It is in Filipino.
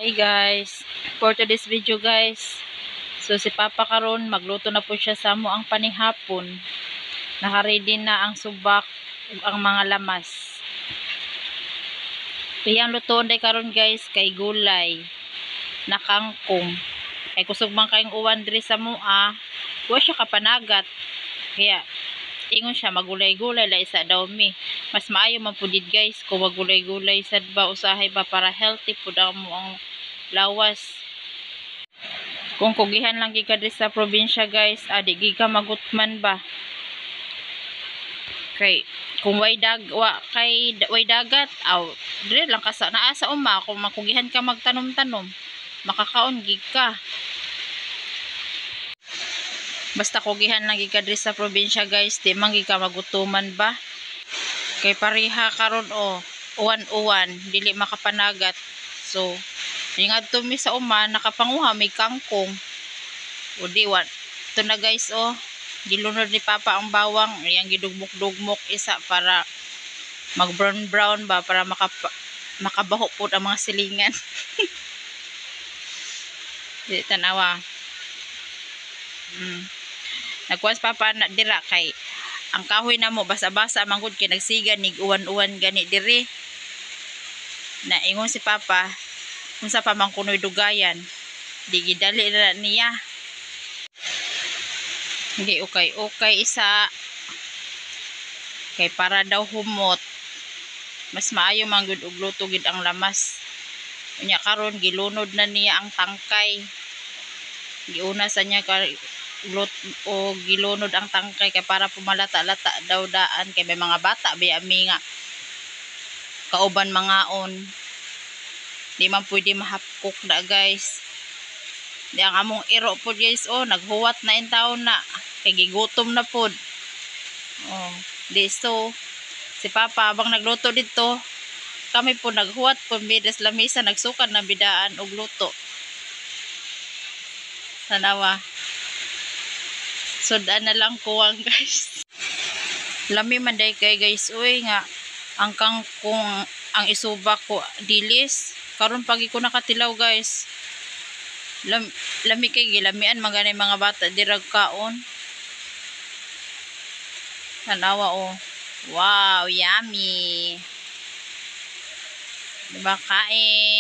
Hi guys, for today's video guys, so si Papa karon magluto na po siya sa mo ang panihapon. Naka-ready na ang subak ug ang mga lamas. Iyang lutoon day karon guys kay gulay na kangkong. Kay kusog man kayong uwan diri sa mua, wa siya kapanagat. Kaya ingon siya magulay-gulay la isa daw mi. Mas maayo man pudid guys kung magulay-gulay sad ba usahay ba para healthy pud mo ang lawas. Kung kugihan lang gid ka sa probinsya guys, adi gid ka magutman ba. Kay kung way dagat, aw dire lang ka sa naa sa uma kung makugihan ka magtanom-tanom, makakaon gid ka. Basta kugihan lang gid ka sa probinsya guys, di man gid ka magutuman ba. Kay pareha karon uwan-uwan, dili makapanagat. So ingadto mi sa uma nakapanguha may kangkong. O diwan. Ito na guys gilunod ni Papa ang bawang, ayan gidugmok-dugmok isa para mag brown ba para makabaho po ang mga silingan. Di tanawa. Nagkuwas Papa na dira kay ang kahoy na mo basa-basa manggod kay nagsiga nig uwan-uwan gani diri. Na ingon si Papa unsa pa man kunoy dugayan. Di gidali na niya. Hindi okay isa kay para daw humot. Mas maayo man gud og luto gid ang lamas. Unya karon gilunod na niya ang tangkay. Giuna sa niya gilunod ang tangkay kay para pumalata-lata daw daan kay may mga bata ami nga kauban mangaon. Di man pwede mahapkok na guys. Di ang among iro po guys naghuwat na in taon na kay gigutom na pod. Di so si Papa abang nagluto dito kami po naghuwat po midas lamisa nagsukan na bidaan og luto. Sanawa. Sudan na lang kuwang guys. Lami man day kay guys nga ang kangkong ang isubak ko dilis karon pagi ko nakatilaw guys. Lami kay gilamian magani mga bata dirag kaon. Tanawa wow, yummy. Diba kain?